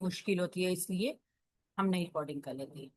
मुश्किल होती है, इसलिए हम नई रिकॉर्डिंग कर लेते हैं।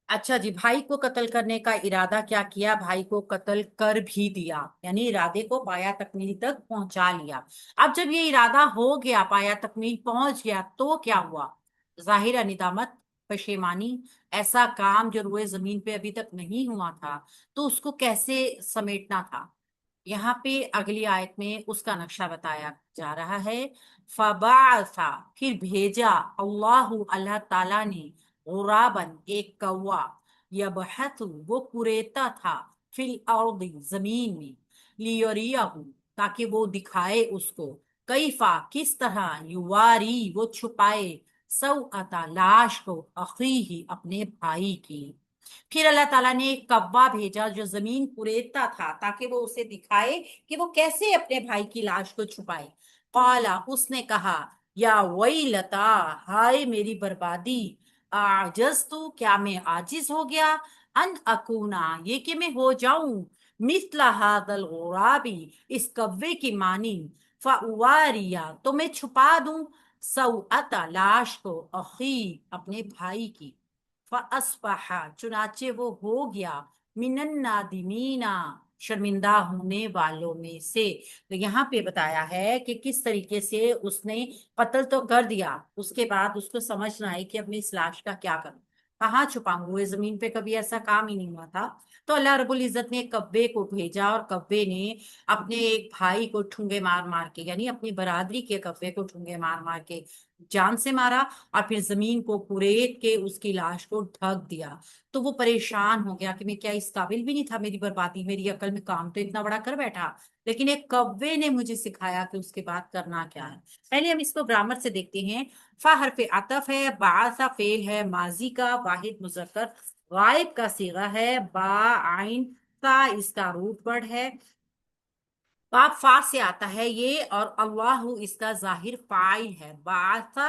अच्छा जी, भाई को कत्ल करने का इरादा क्या किया, भाई को कत्ल कर भी दिया, यानी इरादे को पाया तकमील तक पहुंचा लिया। अब जब ये इरादा हो गया, पाया तकमील पहुंच गया, तो क्या हुआ? जाहिर निदामत, पशेमानी। ऐसा काम जो रुए जमीन पे अभी तक नहीं हुआ था, तो उसको कैसे समेटना था। यहाँ पे अगली आयत में उसका नक्शा बताया जा रहा है। फबासा, फिर भेजा, अल्लाह ताला ने, गुराबन, एक कौवा, यबहतु, वो कुरेता था, फिल अर्दी, जमीन में, लियरियाहु, ताकि वो दिखाए उसको, कैफा, किस तरह, युवारी, वो छुपाए, सौअता, लाश को, अखीही, अपने भाई की। फिर अल्लाह ताला ने एक कव्वा भेजा जो जमीन कुरेदता था, ताकि वो उसे दिखाए कि वो कैसे अपने भाई की लाश को छुपाए। काला, उसने कहा, या वही लता, हाय मेरी बर्बादी, आजज तू, क्या मैं आजिज हो गया, अन अकूना, ये कि मैं हो जाऊं, मिसला हादल गुराबी, इस कव्वे की मानी, फउवारिया, तो मैं छुपा दूं, सौअता, लाश को, अखी, अपने भाई की। फअस्बहा, चुनाचे वो हो गया, मिनन नादिमीना, शर्मिंदा होने वालों में से। तो यहाँ पे बताया है कि किस तरीके से उसने कत्ल तो कर दिया, उसके बाद उसको समझ ना आई कि अपनी इस लाश का क्या करूं, कहाँ छुपाऊं, वो जमीन पे कभी ऐसा काम ही नहीं हुआ था। तो अल्लाह रब्बुल इज्जत ने कब्बे को भेजा, और कब्बे ने अपने एक भाई को ठुंगे मार मार के, यानी अपनी बरादरी के कब्बे को ठुंगे मार मार के जान से मारा, और फिर जमीन को कुरेद के उसकी लाश को ढक दिया। तो वो परेशान हो गया कि मैं क्या इस काबिल भी नहीं था, मेरी बर्बादी, मेरी अकल में काम तो इतना बड़ा कर बैठा, लेकिन एक कव्वे ने मुझे सिखाया कि उसके बाद करना क्या है। पहले हम इसको ग्रामर से देखते हैं। फा हरफ अतफ है, बासा फेल है माजी का, वाहिद मुजक्कर गायब का सीगा है, बा आइन सा इसका रूट वर्ड है, बाप फा से आता है ये, और अल्लाह इसका जाहिर फाइल है। बासा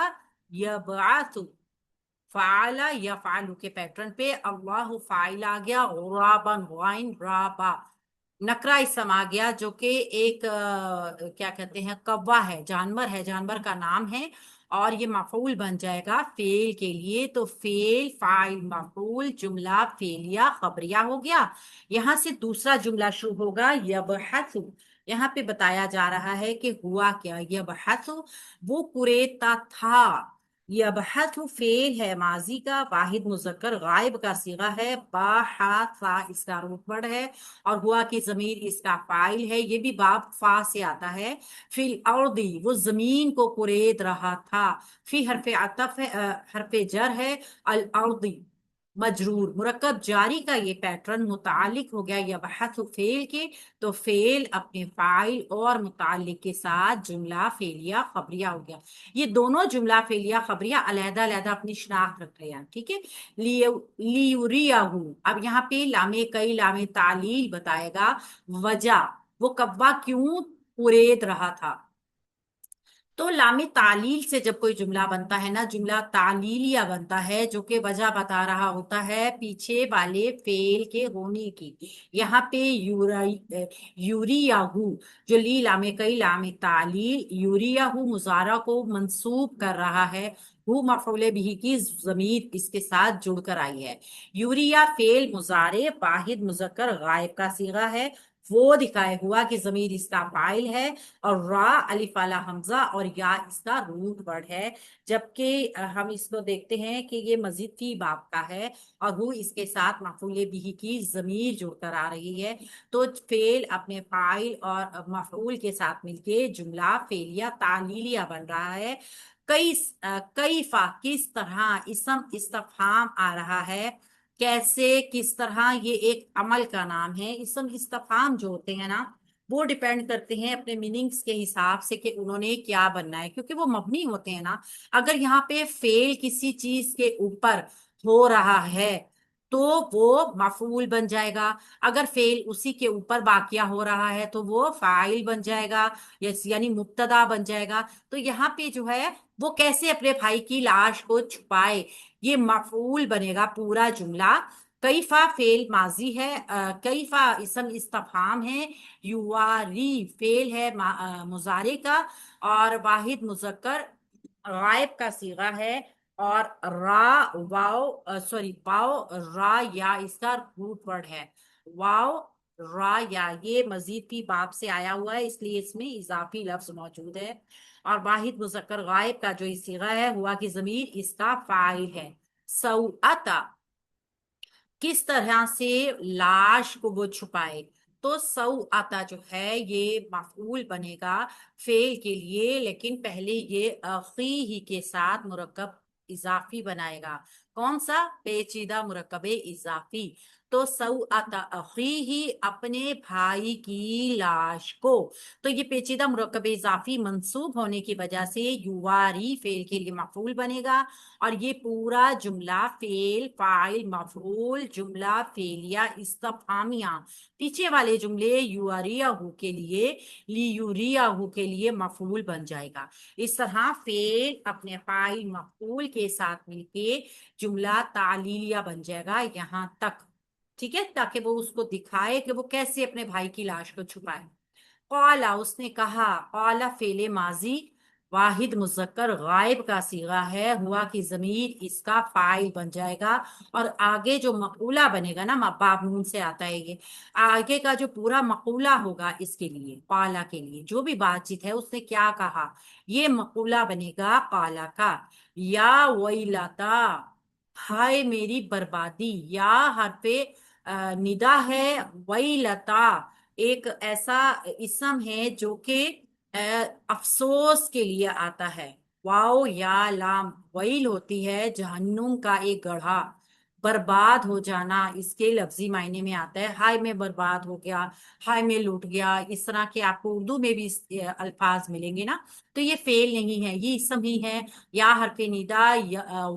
यबासु, फाला या फालू के पैटर्न पे अल्लाह फाइल आ गया, गुराबन, वाइन राबा, नकरा इसम आ गया, जो कि एक क्या कहते हैं, कौवा है, जानवर है, जानवर का नाम है, और ये मफूल बन जाएगा फेल के लिए। तो फेल, फाइल, मफूल, जुमला फेलिया खबरिया हो गया। यहाँ से दूसरा जुमला शुरू होगा, यबहसु। यहाँ पे बताया जा रहा है कि हुआ क्या, यबहसु, वो कुरेदता था। यबहसु फेल है माजी का, वाहिद मुजक्कर गायब का सीगा है, बा हा सा इसका रूट वर्ड है, और हुआ की जमीर इसका फाइल है, ये भी बाप फा से आता है। फिल अर्दी, वो जमीन को कुरेद रहा था। फी हरफे अतफ है, हरफे जर है, अल अर्दी मजरूर, मुरक्कब जारी का ये पैटर्न मुतालिक हो गया या बहस फेल के। तो फेल अपने फाइल और मुतालिक के साथ जुमला फेलिया खबरिया हो गया। ये दोनों जुमला फेलिया खबरिया अलहदा अलहदा अपनी शनाख्त रख रहे हैं, ठीक है। लियुरियाहू, अब यहाँ पे लामे कई, लामे तालील बताएगा वजह, वो कव्वा क्यों कुरेद रहा था। तो लामे तालील से जब कोई जुमला बनता है ना, जुमला तालीलिया बनता है, जो कि वजह बता रहा होता है पीछे वाले फेल के होने की। यहाँ पे यूरियाहू, जो ली लामे कई, लामे तालील, यूरियाहू मुजारा को मंसूब कर रहा है, हु मफऊल बिही की जमीर इसके साथ जुड़कर आई है। यूरिया फेल मुजारे, वाहिद मुजक्कर गायब का सीगा है, वो दिखाए हुआ कि जमीर इसका फाइल है, और रा अलिफ वाला हमजा, और या इसका रूट वर्ड है। जबकि हम इसको देखते हैं कि ये मजीद फी बाप का है, और वो इसके साथ मफूल बिही की जमीर जुड़कर आ रही है। तो फेल अपने फाइल और मफूल के साथ मिलके जुमला फेलिया तालीलिया बन रहा है। कई फा, किस तरह, इसम इस्तफहाम आ रहा है, कैसे, किस तरह, ये एक अमल का नाम है। इसम इस्तफहाम जो होते हैं ना, वो डिपेंड करते हैं अपने मीनिंग्स के हिसाब से कि उन्होंने क्या बनना है, क्योंकि वो मबनी होते हैं ना। अगर यहाँ पे फेल किसी चीज के ऊपर हो रहा है, तो वो मफूल बन जाएगा। अगर फेल उसी के ऊपर बाकिया हो रहा है, तो वो फाइल बन जाएगा, यानी मुब्तदा बन जाएगा। तो यहाँ पे जो है, वो कैसे अपने भाई की लाश को छुपाए, ये मफूल बनेगा पूरा जुमला। कैफा फेल माजी है, कैफा इसम इस्तफहाम है, युवारी फेल है मुजारे का, और वाहिद मुजक्कर गायब का सीगा है, और रा वाव सॉरी वाव रा या इसका रूट वर्ड है। वाव रा या ये मजीद की बाप से आया हुआ है, इसलिए इसमें इजाफी लफ्ज मौजूद है। और वाहिद मुजक्कर गायब का जो सीगा है हुआ की जमीर इसका फाइल है। सौअता किस तरह से लाश को वो छुपाए, तो सऊ आता जो है ये मफऊल बनेगा फेल के लिए, लेकिन पहले ये अखी ही के साथ मुरक्कब इजाफी बनाएगा। कौन सा? पेचीदा मुरक्कबे इजाफी। तो सऊ आता अखी ही अपने भाई की लाश को, तो ये पेचीदा मुरक्कबे इजाफी मंसूब होने की वजह से युवारी फेल के लिए मफऊल बनेगा। और ये पूरा जुमला फेल फाइल मफऊल जुमला फेलिया इस्तफामिया, पीछे वाले जुमले युरियाहू के लिए लियुरियाहू के लिए मफऊल बन जाएगा। इस तरह फेल अपने फाइल मफऊल के साथ मिलके जुमला तालीलिया बन जाएगा यहाँ तक। ठीक है, ताकि वो उसको दिखाए कि वो कैसे अपने भाई की लाश को छुपाए। कौला उसने कहा, कौला फेले माजी वाहिद मुजक्कर गायब का सीगा है, हुआ की जमीर इसका फाइल बन जाएगा। और आगे जो मकूला बनेगा ना, बाब नून से आता है ये, आगे का जो पूरा मकूला होगा इसके लिए कौला के लिए जो भी बातचीत है उसने क्या कहा, ये मकूला बनेगा कौला का। या वैलता हाय मेरी बर्बादी, या हरफे निदा है, वैलता एक ऐसा इसम है जो कि अ, अफसोस के लिए आता है। वाओ या लाम वैल होती है जहन्नुम का एक गढ़ा, बर्बाद हो जाना इसके लफ्जी मायने में आता है। हाय में बर्बाद हो गया, हाय में लूट गया, इस तरह के आपको उर्दू में भी अल्फाज मिलेंगे ना। तो ये फेल नहीं है, ये इसम ही है। या हरफे निदा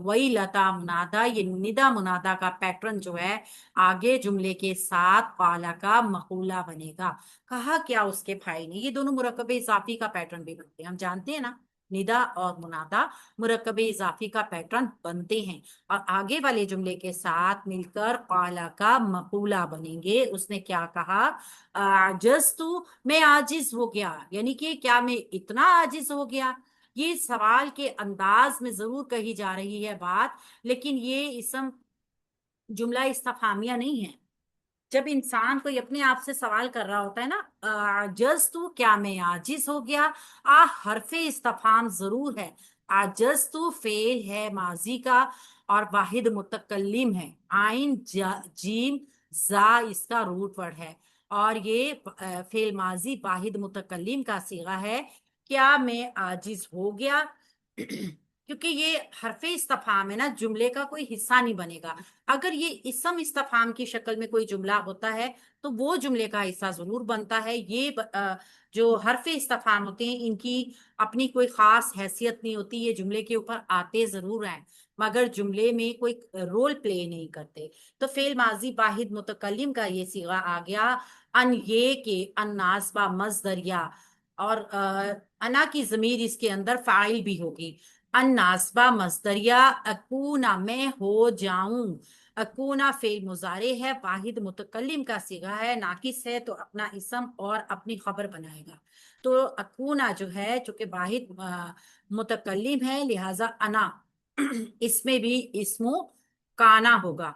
वही लता मुनादा, ये निदा मुनादा का पैटर्न जो है आगे जुमले के साथ काला का मकूला बनेगा। कहा क्या उसके भाई ने, ये दोनों मुरक्कबे इजाफी का पैटर्न भी बनते हैं, हम जानते हैं ना, निदा और मुनादा मुरक्कबे इजाफी का पैटर्न बनते हैं। और आगे वाले जुमले के साथ मिलकर काला का मकूला बनेंगे। उसने क्या कहा, आजज तू मैं आजिज हो गया, यानी कि क्या मैं इतना आजिज हो गया। ये सवाल के अंदाज में जरूर कही जा रही है बात, लेकिन ये इसम जुमला इस्तफामिया नहीं है। जब इंसान कोई अपने आप से सवाल कर रहा होता है ना, आजज तू क्या मैं आजिज हो गया, हरफे इस्तफाम जरूर है। आजज तू फेल है माजी का, और वाहिद मुतकल्लिम है, आइन जीम जा इसका रूट वर्ड है। और ये फेल माजी वाहिद मुतकल्लिम का सीगा है। क्या मैं आजिज हो गया क्योंकि ये हरफे इस्तफाम है ना, जुमले का कोई हिस्सा नहीं बनेगा। अगर ये इसम इस्तफाम की शक्ल में कोई जुमला होता है तो वो जुमले का हिस्सा जरूर बनता है। ये जो हरफे इस्तफाम होते हैं इनकी अपनी कोई खास हैसियत नहीं होती, ये जुमले के ऊपर आते जरूर हैं मगर जुमले में कोई रोल प्ले नहीं करते। तो फेल माजी वाहिद मुतकल्लिम का ये सीगा आ गया। अन ये के अन नासबा मजदरिया, और अना की जमीर इसके अंदर फाइल भी होगी। अन नासबा मजदरिया, अकूना मैं हो जाऊं, अकूना फेल मुजारे है, वाहिद मुतकल्लिम का सीगा है, नाकिस है तो अपना इसम और अपनी खबर बनाएगा। तो अकूना जो है चूंकि वाहिद मुतकल्लिम है लिहाजा अना इसमें भी इसमो काना होगा।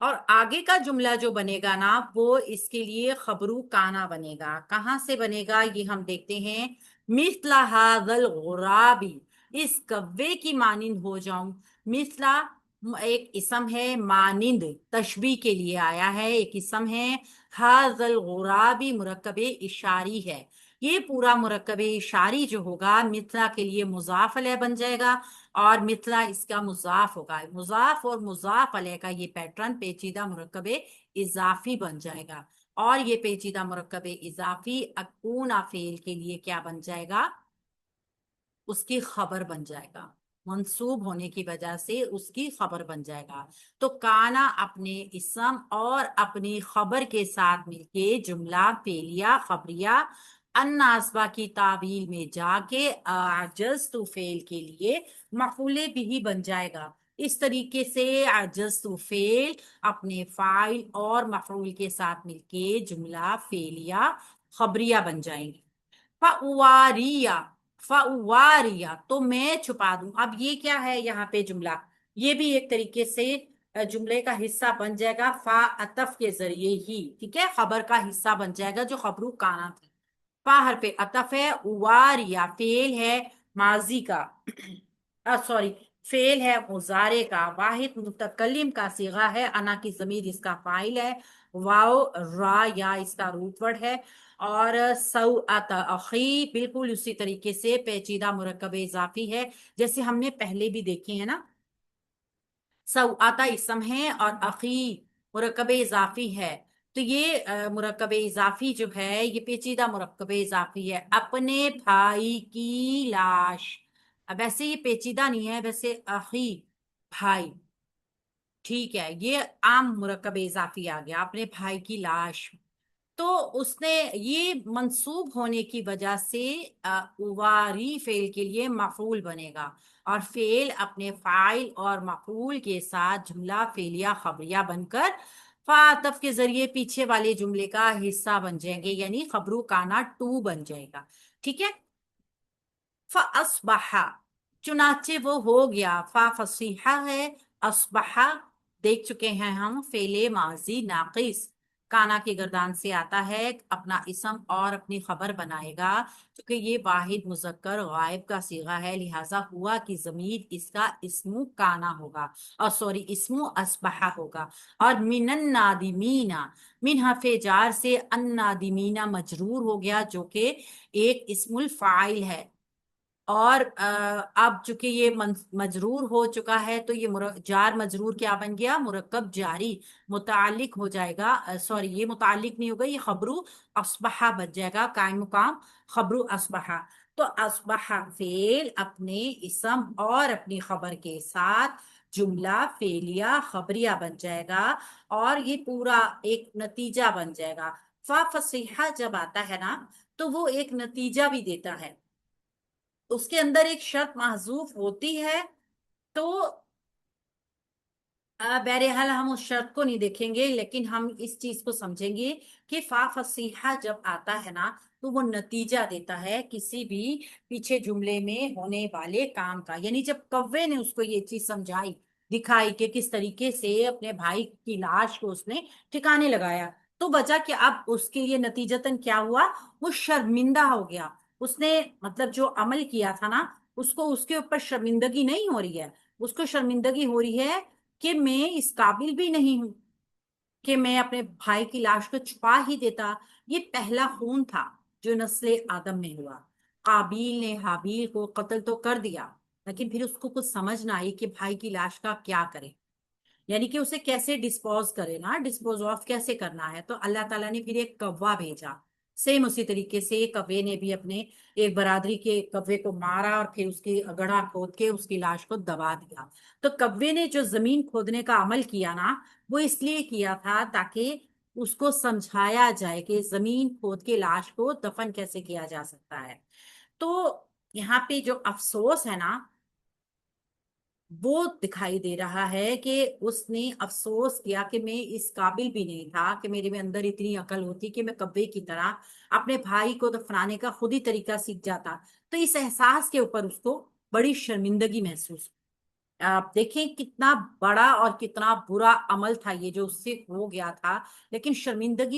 और आगे का जुमला जो बनेगा ना वो इसके लिए खबरू काना बनेगा। कहाँ से बनेगा ये हम देखते हैं। मिसला हाजल गुराबी, इस कव्वे की मानिंद हो जाऊं। मिसला एक इसम है, मानिंद तशबी के लिए आया है एक इसम है। हाजल गुराबी मुरक्कबे इशारी है। ये पूरा मुरक्कबे इशारी जो होगा मिसला के लिए मुजाफ अलैह बन जाएगा, और मिथला इसका मुजाफ होगा। मुजाफ और मुजाफ अलैह का ये पैटर्न पेचीदा मुरक्कबे इजाफी बन जाएगा। और ये पेचीदा मुरक्कबे इजाफी अकूना फेल के लिए क्या बन जाएगा, उसकी खबर बन जाएगा। मंसूब होने की वजह से उसकी खबर बन जाएगा। तो काना अपने इसम और अपनी खबर के साथ मिलके जुमला फेलिया खबरिया अन्नासबा की तावील में जाके आजज तो फेल के लिए मफूले भी बन जाएगा। اس طریقے سے عجزت فعل اپنے فاعل اور مفعول کے ساتھ مل کے جملہ فعلیہ خبریہ بن جائیں گی. فَأُوَارِيَ فَأُوَارِيَ تو میں چھپا دوں. اب یہ کیا ہے یہاں پہ جملہ؟ یہ بھی ایک طریقے سے جملے کا حصہ بن جائے گا فا عطف کے ذریعے ہی. ٹھیک ہے، خبر کا حصہ بن جائے گا جو خبرو کانا تھی. فا حرف عطف ہے، اواریا فعل ہے ماضی کا، سوری فعل ہے مضارع کا، واحد متکلم کا صیغہ ہے، انا کی ضمیر اس کا فاعل ہے، واو را یا اس کا روٹ ورڈ ہے، اور سوءت اخی بالکل اسی طریقے سے پیچیدہ مرکب اضافی ہے جیسے ہم نے پہلے بھی دیکھے ہیں نا. سوءت اسم ہے اور اخی مرکب اضافی ہے. تو یہ مرکب اضافی جو ہے یہ پیچیدہ مرکب اضافی ہے. اپنے بھائی کی لاش، اب ویسے یہ پیچیدہ نہیں ہے، ویسے اخی بھائی، ٹھیک ہے، یہ عام مرکب اضافی آ گیا. اپنے بھائی کی لاش، تو اس نے یہ منصوب ہونے کی وجہ سے اواری فعل کے لیے مفعول بنے گا، اور فعل اپنے فاعل اور مفعول کے ساتھ جملہ فعلیہ خبریہ بن کر فاعتف کے ذریعے پیچھے والے جملے کا حصہ بن جائیں گے، یعنی خبرو کانا ٹو بن جائے گا. ٹھیک ہے. فَأَصْبَحَ چنانچہ وہ ہو گیا. فا فصیحہ ہے، اصبح دیکھ چکے ہیں ہم فعل ماضی ناقص کانا کی گردان سے آتا ہے، اپنا اسم اور اپنی خبر بنائے گا کیونکہ یہ واحد مذکر غائب کا صیغہ ہے، لہٰذا ہوا کی ضمیر اس کا اسم کانا ہوگا، اور سوری اسم اصبح ہوگا. اور من النادمین، من حرف جار سے النادمین مجرور ہو گیا جو کہ ایک اسم الفاعل ہے، اور اب چونکہ یہ مجرور ہو چکا ہے تو یہ جار مجرور کیا بن گیا؟ مرکب جاری متعلق ہو جائے گا. سوری یہ متعلق نہیں ہوگا، یہ خبرو اصبحہ بن جائے گا، قائم مقام خبرو اصبحہ. تو اصبح فعل اپنے اسم اور اپنی خبر کے ساتھ جملہ فعلیہ خبریہ بن جائے گا، اور یہ پورا ایک نتیجہ بن جائے گا. فا فصیحہ جب آتا ہے نا تو وہ ایک نتیجہ بھی دیتا ہے، اس کے اندر ایک شرط محذوف ہوتی ہے. تو بہرحال ہم اس شرط کو نہیں دیکھیں گے، لیکن ہم اس چیز کو سمجھیں گے کہ فا فصیحہ جب آتا ہے نا تو وہ نتیجہ دیتا ہے کسی بھی پیچھے جملے میں ہونے والے کام کا. یعنی جب کوے نے اس کو یہ چیز سمجھائی دکھائی کہ کس طریقے سے اپنے بھائی کی لاش کو اس نے ٹھکانے لگایا، تو بچا کہ اب اس کے لیے نتیجتاً کیا ہوا؟ وہ شرمندہ ہو گیا. اس نے مطلب جو عمل کیا تھا نا اس کو، اس کے اوپر شرمندگی نہیں ہو رہی ہے، اس کو شرمندگی ہو رہی ہے کہ میں اس قابل بھی نہیں ہوں کہ میں اپنے بھائی کی لاش کو چھپا ہی دیتا. یہ پہلا خون تھا جو نسل آدم میں ہوا. قابیل نے حابیل کو قتل تو کر دیا، لیکن پھر اس کو کچھ سمجھ نہ آئی کہ بھائی کی لاش کا کیا کرے، یعنی کہ اسے کیسے ڈسپوز کرے نا، ڈسپوز آف کیسے کرنا ہے. تو اللہ تعالیٰ نے پھر ایک کوا بھیجا. سیم اسی طریقے سے کوے نے بھی اپنے ایک برادری کے کوے کو مارا اور پھر اس کی گڑھا کھود کے اس کی لاش کو دبا دیا. تو کوے نے جو زمین کھودنے کا عمل کیا نا وہ اس لیے کیا تھا تاکہ اس کو سمجھایا جائے کہ زمین کھود کے لاش کو دفن کیسے کیا جا سکتا ہے. تو یہاں پہ جو افسوس ہے نا وہ دکھائی دے رہا ہے کہ اس نے افسوس کیا کہ میں اس قابل بھی نہیں تھا کہ میرے میں اندر اتنی عقل ہوتی کہ میں کبے کی طرح اپنے بھائی کو دفنانے کا خود ہی طریقہ سیکھ جاتا. تو اس احساس کے اوپر اس کو بڑی شرمندگی محسوس. آپ دیکھیں کتنا بڑا اور کتنا برا عمل تھا یہ جو اس سے ہو گیا تھا، لیکن شرمندگی